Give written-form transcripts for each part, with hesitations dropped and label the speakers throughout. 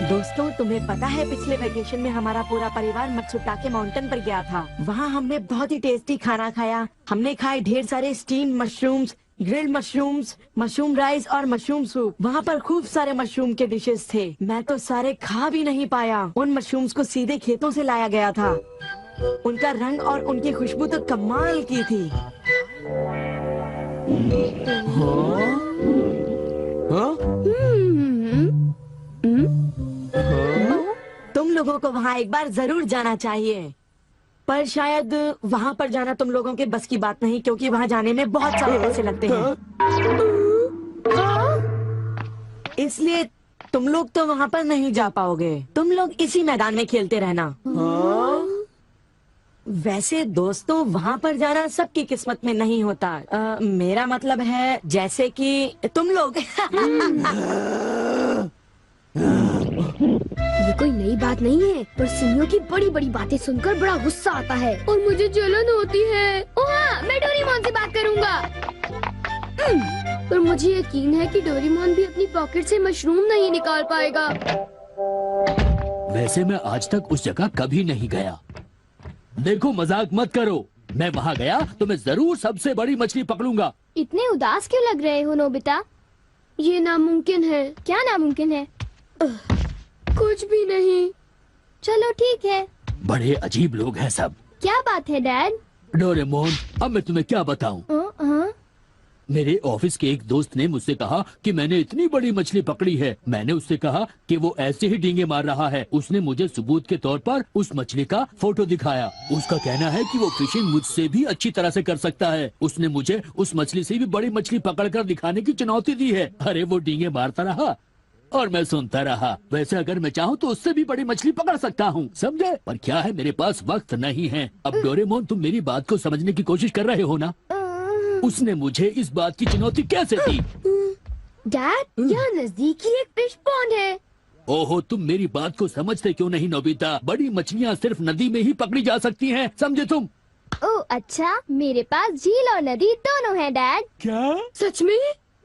Speaker 1: दोस्तों, तुम्हें पता है पिछले वेकेशन में हमारा पूरा परिवार मत्सुटाके माउंटेन पर गया था। वहाँ हमने बहुत ही टेस्टी खाना खाया। हमने खाए ढेर सारे steam mushrooms, grilled mushrooms, mushroom rice और मशरूम सूप। वहाँ पर खूब सारे मशरूम के डिशेस थे। मैं तो सारे खा भी नहीं पाया। उन मशरूम्स को सीधे खेतों से लाया गया था। उनका रंग और उनकी खुशबू तो कमाल की थी। तुम लोगों को वहाँ एक बार जरूर जाना चाहिए, पर शायद वहाँ पर जाना तुम लोगों के बस की बात नहीं, क्योंकि वहाँ जाने में बहुत सारे पैसे लगते हैं। इसलिए तुम लोग तो वहाँ पर नहीं जा पाओगे। तुम लोग इसी मैदान में खेलते रहना। वैसे दोस्तों, वहाँ पर जाना सबकी किस्मत में नहीं होता। मेरा मतलब है जैसे कि तुम लोग।
Speaker 2: ये कोई नई बात नहीं है, पर सिनियों की बड़ी बड़ी बातें सुनकर बड़ा गुस्सा आता है और मुझे जलन होती है। ओह हाँ, मैं डोरेमोन से बात करूँगा। पर मुझे यकीन है कि डोरेमोन भी अपनी पॉकेट से मशरूम नहीं निकाल पाएगा।
Speaker 3: वैसे मैं आज तक उस जगह कभी नहीं गया। देखो, मजाक मत करो। मैं वहाँ गया तो मैं जरूर सबसे बड़ी मछली पकड़ूंगा।
Speaker 2: इतने उदास क्यों लग रहे हो नोबिता? ये नामुमकिन है। क्या नामुमकिन है? कुछ भी नहीं। चलो ठीक है।
Speaker 3: बड़े अजीब लोग हैं सब।
Speaker 2: क्या बात है डैड?
Speaker 3: डोरेमोन, अब मैं तुम्हें क्या बताऊं? मेरे ऑफिस के एक दोस्त ने मुझसे कहा कि मैंने इतनी बड़ी मछली पकड़ी है। मैंने उससे कहा कि वो ऐसे ही डींगे मार रहा है। उसने मुझे सबूत के तौर पर उस मछली का फोटो दिखाया। उसका कहना है कि वो फिशिंग मुझसे भी अच्छी तरह से कर सकता है। उसने मुझे उस मछली से भी बड़ी मछली पकड़कर दिखाने की चुनौती दी है। अरे वो डींगे मारता रहा और मैं सुनता रहा। वैसे अगर मैं चाहूँ तो उससे भी बड़ी मछली पकड़ सकता हूँ, समझे? पर क्या है, मेरे पास वक्त नहीं है। अब डोरेमोन, तुम मेरी बात को समझने की कोशिश कर रहे हो ना? उसने मुझे इस बात की चुनौती कैसे दी?
Speaker 2: डैड, यहाँ नजदीक ही एक फिश पॉन्ड है।
Speaker 3: ओहो, तुम मेरी बात को समझते क्यों नहीं नोबिता? बड़ी मछलियाँ सिर्फ नदी में ही पकड़ी जा सकती हैं, समझे तुम?
Speaker 2: ओह अच्छा, मेरे पास झील और नदी दोनों है डैड।
Speaker 3: क्या?
Speaker 2: सच में?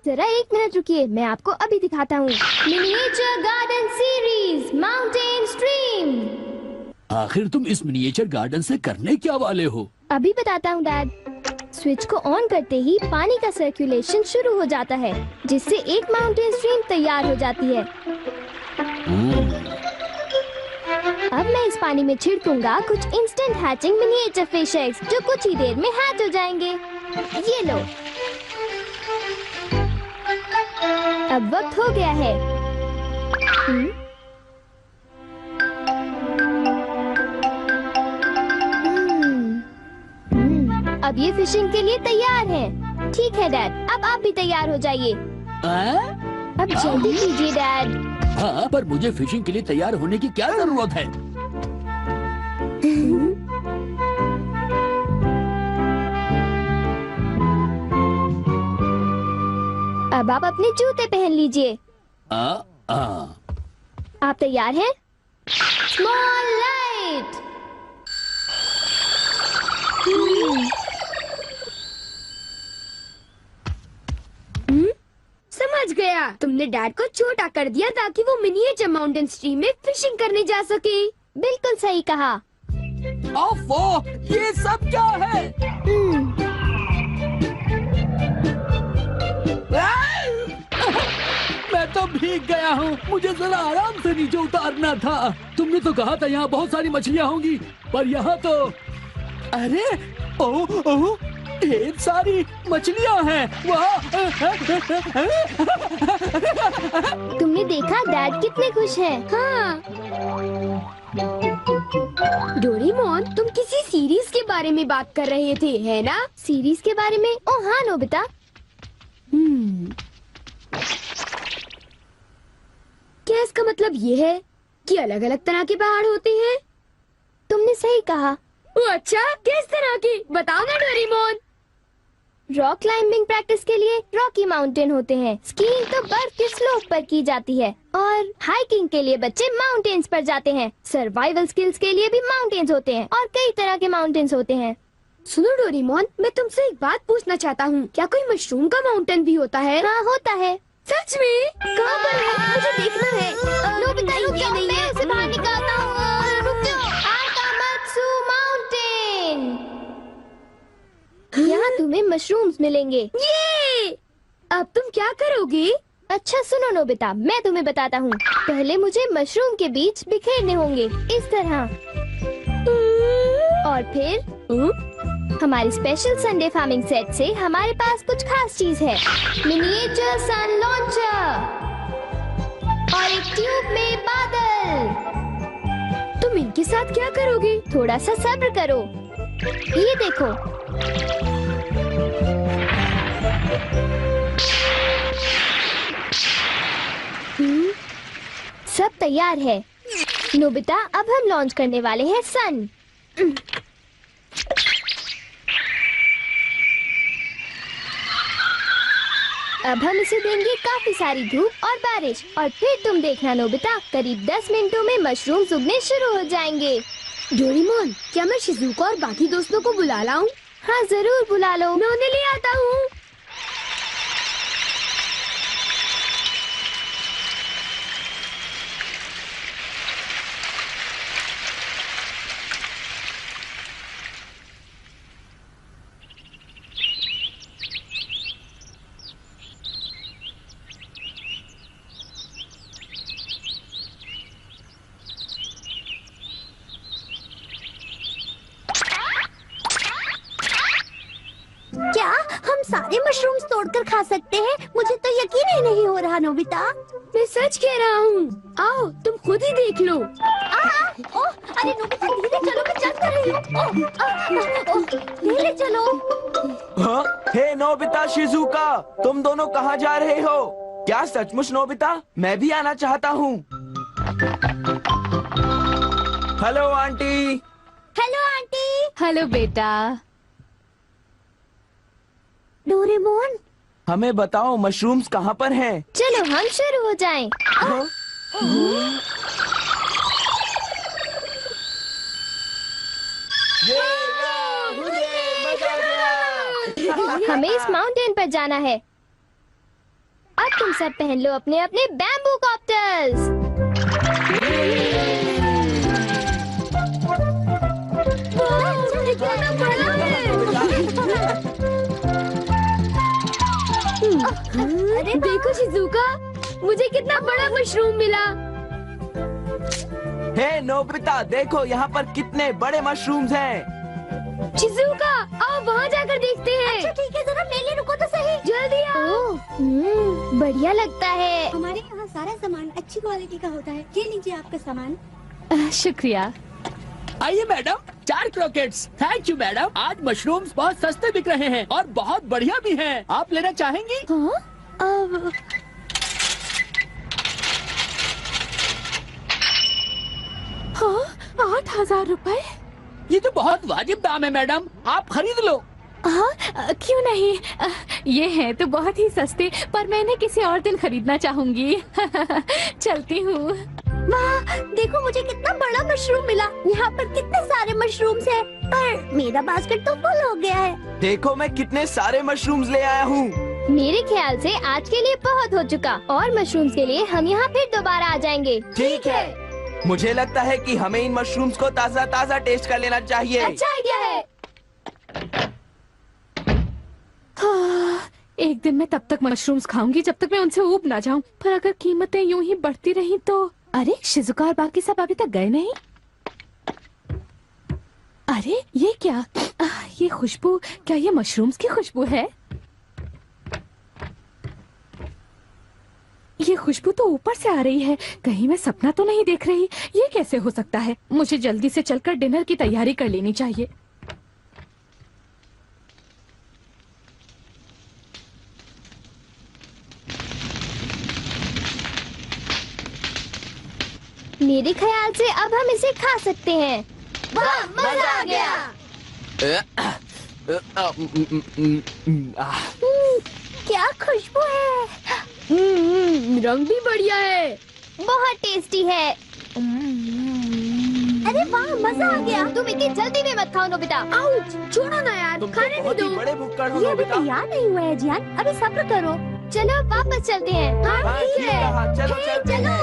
Speaker 2: जरा एक मिनट रुकिए, मैं आपको अभी दिखाता हूँ। Miniature garden series mountain stream.
Speaker 3: आखिर तुम इस मिनिएचर गार्डन से करने क्या वाले हो?
Speaker 2: अभी बताता हूँ डैड। स्विच को ऑन करते ही पानी का सर्कुलेशन शुरू हो जाता है, जिससे एक माउंटेन स्ट्रीम तैयार हो जाती है। अब मैं इस पानी में छिड़कूंगा कुछ instant hatching miniature fish eggs, जो कुछ ही देर में हैच हो जाएंगे। ये लो। अब वक्त हो गया है। अब ये फिशिंग के लिए तैयार हैं। ठीक है डैड, अब आप भी तैयार हो जाइए। अब जल्दी कीजिए डैड।
Speaker 3: हाँ, पर मुझे फिशिंग के लिए तैयार होने की क्या जरूरत है?
Speaker 2: अब आप अपने जूते पहन लीजिए। आप तैयार हैं? Small light. समझ गया, तुमने डैड को छोटा कर दिया ताकि वो मिनिएचर माउंटेन स्ट्रीम में फिशिंग करने जा सके। बिल्कुल सही कहा।
Speaker 3: ओफो, ये सब क्या है? मैं तो भीग गया हूँ। मुझे जरा आराम से नीचे उतारना था। तुमने तो कहा था यहाँ बहुत सारी मछलियाँ होंगी, पर यहाँ तो अरे ओह, ढेर सारी मछलियाँ हैं।
Speaker 2: तुमने देखा डैड कितने खुश हैं। हाँ। डोरेमोन, तुम किसी सीरीज के बारे में बात कर रहे थे, है ना? सीरीज के बारे में? ओह हाँ नोबिता। क्या इसका मतलब ये है कि अलग अलग तरह के पहाड़ होते हैं? तुमने सही कहा। अच्छा, किस तरह की? बताओ ना डोरेमोन। रॉक क्लाइंबिंग प्रैक्टिस के लिए रॉकी माउंटेन होते हैं। स्कीइंग तो बर्फ के स्लोप पर की जाती है और हाइकिंग के लिए बच्चे माउंटेन्स पर जाते हैं। सर्वाइवल स्किल्स के लिए भी माउंटेन्स होते हैं और कई तरह के माउंटेन्स होते हैं। सुनो डोरेमोन, मैं तुमसे एक बात पूछना चाहता हूँ। क्या कोई मशरूम का माउंटेन भी होता है? हाँ होता है। सच में? कहाँ पर है? मुझे देखना है। नोबिता रुक जाओ, मैं उसे बाहर निकालता हूँ। रुक जाओ। आकामात्सु माउंटेन। यहाँ तुम्हें मशरूम्स मिलेंगे। ये अब तुम क्या करोगी? अच्छा सुनो नोबिता, मैं तुम्हें बताता हूँ। पहले मुझे मशरूम के बीज बिखेरने होंगे इस तरह, और फिर हमारी स्पेशल संडे फार्मिंग सेट से हमारे पास कुछ खास चीज है। मिनिएचर सन लॉन्चर और एक ट्यूब में बादल। तुम इनके साथ क्या करोगी? थोड़ा सा सब्र करो। ये देखो, सब तैयार है। नोबिता, अब हम लॉन्च करने वाले हैं सन। अब हम इसे देंगे काफी सारी धूप और बारिश, और फिर तुम देखना नोबिता, करीब 10 मिनटों में मशरूम उगने शुरू हो जाएंगे। डोरेमोन, क्या मैं शिजुका और बाकी दोस्तों को बुला लाऊं? हाँ जरूर बुला लो, मैं उन्हें ले आता हूँ।
Speaker 4: क्या हम सारे मशरूम्स तोड़कर खा सकते हैं? मुझे तो यकीन ही नहीं हो रहा नोबिता।
Speaker 2: मैं सच कह रहा हूँ। आओ तुम खुद ही देख लो।
Speaker 4: ओह, अरे नोबिता धीरे चलो, मैं चल कर रही हूँ। धीरे चलो।
Speaker 5: हाँ? हे नोबिता, शिजुका, तुम दोनों कहाँ जा रहे हो? क्या सचमुच नोबिता? मैं भी आना चाहता हूँ। Hello aunty.
Speaker 4: Hello aunty.
Speaker 6: Hello बेटा।
Speaker 4: डोरेमोन,
Speaker 5: हमें बताओ मशरूम्स कहाँ पर हैं?
Speaker 2: चलो हम शुरू हो जाएं।
Speaker 5: हाँ?
Speaker 2: हमें इस माउंटेन पर जाना है। अब तुम सब पहन लो अपने अपने बैम्बू कॉप्टर्स। अरे देखो शिजुका, मुझे कितना बड़ा मशरूम मिला।
Speaker 5: हे नोबिता, देखो यहाँ पर कितने बड़े मशरूम्स हैं।
Speaker 2: शिजुका, आओ वहाँ जाकर देखते हैं।
Speaker 4: अच्छा ठीक है, जरा मेले रुको तो सही।
Speaker 2: जल्दी आओ। बढ़िया लगता है।
Speaker 4: हमारे यहाँ सारा सामान अच्छी क्वालिटी का होता है। ये लीजिए आपका सामान।
Speaker 6: शुक्रिया।
Speaker 3: आइए madam, 4 croquettes. Thank you madam. आज मशरूम्स बहुत सस्ते बिक रहे हैं और बहुत बढ़िया भी हैं। आप लेना चाहेंगी?
Speaker 2: हाँ?
Speaker 6: 8,000 रुपए?
Speaker 3: ये तो बहुत वाजिब दाम है मैडम, आप खरीद लो।
Speaker 6: हाँ, क्यों नहीं। ये हैं तो बहुत ही सस्ते, पर मैं इन्हें किसी और दिन खरीदना चाहूंगी। चलती हूँ।
Speaker 4: वाह, देखो मुझे कितना बड़ा मशरूम मिला। यहाँ पर कितने सारे मशरूम्स हैं, पर मेरा बास्केट तो फुल हो गया है।
Speaker 5: देखो मैं कितने सारे मशरूम्स ले आया हूँ।
Speaker 2: मेरे ख्याल से आज के लिए बहुत हो चुका, और मशरूम्स के लिए हम यहाँ फिर दोबारा आ जाएंगे।
Speaker 5: ठीक है। मुझे लगता है कि हमें इन मशरूम्स को ताज़ा ताज़ा टेस्ट कर लेना चाहिए।
Speaker 2: अच्छा आइडिया है।
Speaker 6: हाँ, एक दिन मैं तब तक मशरूम्स खाऊंगी जब तक मैं उनसे ऊब ना जाऊं। पर अगर कीमतें यूं ही बढ़ती रही तो। अरे शिजुका और बाकी सब अभी तक गए नहीं। अरे ये क्या? ये खुशबू, क्या ये मशरूम्स की खुशबू है? ये खुशबू तो ऊपर से आ रही है। कहीं मैं सपना तो नहीं देख रही? ये कैसे हो सकता है? मुझे जल्दी से चलकर डिनर की तैयारी कर लेनी चाहिए।
Speaker 2: मेरे ख्याल से अब हम इसे खा सकते हैं। वाह, मजा आ गया।
Speaker 4: क्या खुशबू है।
Speaker 2: रंग भी बढ़िया है। बहुत टेस्टी है।
Speaker 4: अरे वाह, मजा आ गया।
Speaker 2: तुम इतनी जल्दी में मत खाओ नोबिता।
Speaker 4: आउच, छोड़ो ना यार,
Speaker 5: तुम
Speaker 4: खाने
Speaker 5: तो
Speaker 4: नहीं
Speaker 5: बहुत
Speaker 4: दो।
Speaker 5: ही बड़े भुक्कड़ हो
Speaker 4: ये अभी
Speaker 5: नोबिता।
Speaker 4: तैयार नहीं हुआ है जियान, अभी सब्र करो।
Speaker 2: चलो वापस चलते हैं।
Speaker 4: हाँ
Speaker 5: हाँ,
Speaker 4: ठीक
Speaker 5: ठीक
Speaker 4: है।
Speaker 5: कहा, चलो
Speaker 4: हे,
Speaker 5: चलते
Speaker 4: चलो।
Speaker 5: हैं।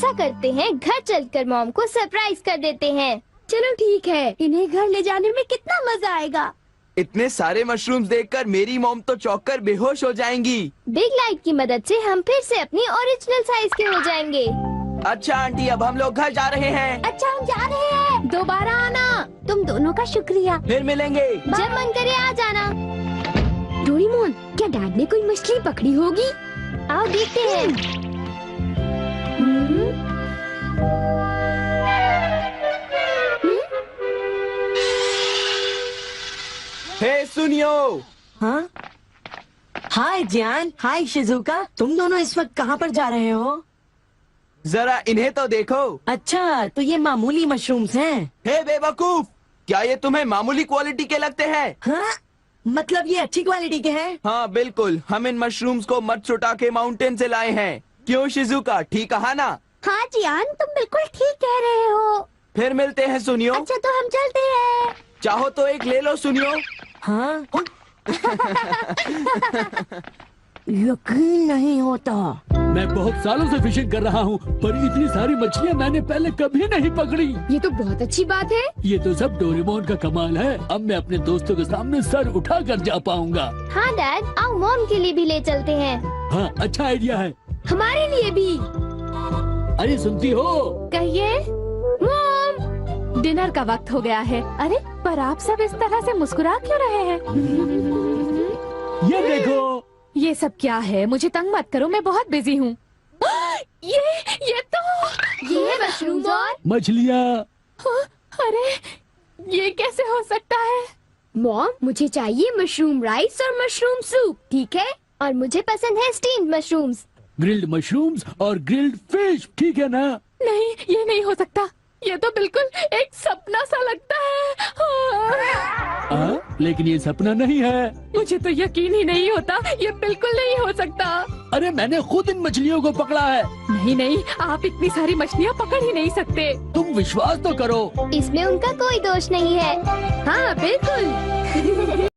Speaker 2: ऐसा करते हैं, घर चलकर मॉम को सरप्राइज कर देते हैं। चलो ठीक है,
Speaker 4: इन्हें घर ले जाने में कितना मजा आएगा।
Speaker 5: इतने सारे मशरूम्स देखकर मेरी मॉम तो चौंक कर बेहोश हो जाएंगी।
Speaker 2: बिग लाइट की मदद से हम फिर से अपनी ओरिजिनल साइज के हो जाएंगे।
Speaker 5: अच्छा आंटी, अब हम लोग घर जा रहे हैं।
Speaker 4: अच्छा हम जा रहे हैं।
Speaker 6: दोबारा आना।
Speaker 4: तुम दोनों का शुक्रिया।
Speaker 5: फिर मिलेंगे।
Speaker 2: जब मन करे आ जाना। डोरेमोन, क्या डैड ने कोई मछली पकड़ी होगी? आओ देखते हैं।
Speaker 5: हे सुनियो।
Speaker 1: हाँ, हाय जियान, हाय शिजुका, तुम दोनों इस वक्त कहाँ पर जा रहे हो?
Speaker 5: जरा इन्हें तो देखो।
Speaker 1: अच्छा, तो ये मामूली मशरूम्स हैं।
Speaker 5: हे बेवकूफ, क्या ये तुम्हें मामूली क्वालिटी के लगते हैं?
Speaker 1: हाँ, मतलब ये अच्छी क्वालिटी के हैं?
Speaker 5: हाँ बिल्कुल, हम इन मशरूम्स को मत्सुटाके माउंटेन से लाए हैं। क्यों शिजुका, ठीक कहा ना?
Speaker 4: हाँ जियान, तुम बिल्कुल ठीक कह रहे हो।
Speaker 5: फिर मिलते हैं सुनियो।
Speaker 4: अच्छा तो हम चलते हैं।
Speaker 5: चाहो तो एक ले लो सुनियो।
Speaker 1: हाँ। यकीन नहीं होता।
Speaker 3: मैं बहुत सालों से फिशिंग कर रहा हूँ, पर इतनी सारी मछलियाँ मैंने पहले कभी नहीं पकड़ी।
Speaker 2: ये तो बहुत अच्छी बात है।
Speaker 3: ये तो सब डोरेमोन का कमाल है। अब मैं अपने दोस्तों के सामने सर उठा कर जा पाऊंगा।
Speaker 2: हाँ डैड, आओ मॉम के लिए भी ले चलते हैं।
Speaker 3: हाँ, अच्छा आइडिया है।
Speaker 2: हमारे लिए भी।
Speaker 3: अरे सुनती हो?
Speaker 6: कहिए।
Speaker 2: मॉम,
Speaker 6: डिनर का वक्त हो गया है। अरे पर आप सब इस तरह से मुस्कुरा क्यों रहे हैं?
Speaker 3: ये देखो।
Speaker 6: ये सब क्या है? मुझे तंग मत करो, मैं बहुत बिजी हूँ। ये तो
Speaker 2: ये है मशरूम्स और
Speaker 3: मछलियाँ।
Speaker 6: अरे ये कैसे हो सकता है?
Speaker 2: मॉम, मुझे चाहिए मशरूम राइस और मशरूम सूप, ठीक है? और मुझे पसंद है स्टीम्ड मशरूम्स।
Speaker 3: ग्रिल्ड मशरूम्स और ग्रिल्ड फिश, ठीक है ना?
Speaker 6: नहीं, ये नहीं हो सकता। ये तो बिल्कुल एक सपना सा लगता है।
Speaker 3: लेकिन ये सपना नहीं है।
Speaker 6: मुझे तो यकीन ही नहीं होता, ये बिल्कुल नहीं हो सकता।
Speaker 3: अरे मैंने खुद इन मछलियों को पकड़ा है।
Speaker 6: नहीं नहीं, आप इतनी सारी मछलियाँ पकड़ ही नहीं सकते।
Speaker 3: तुम विश्वास तो करो।
Speaker 2: इसमें उनका कोई दोष नहीं है।
Speaker 6: हाँ बिल्कुल।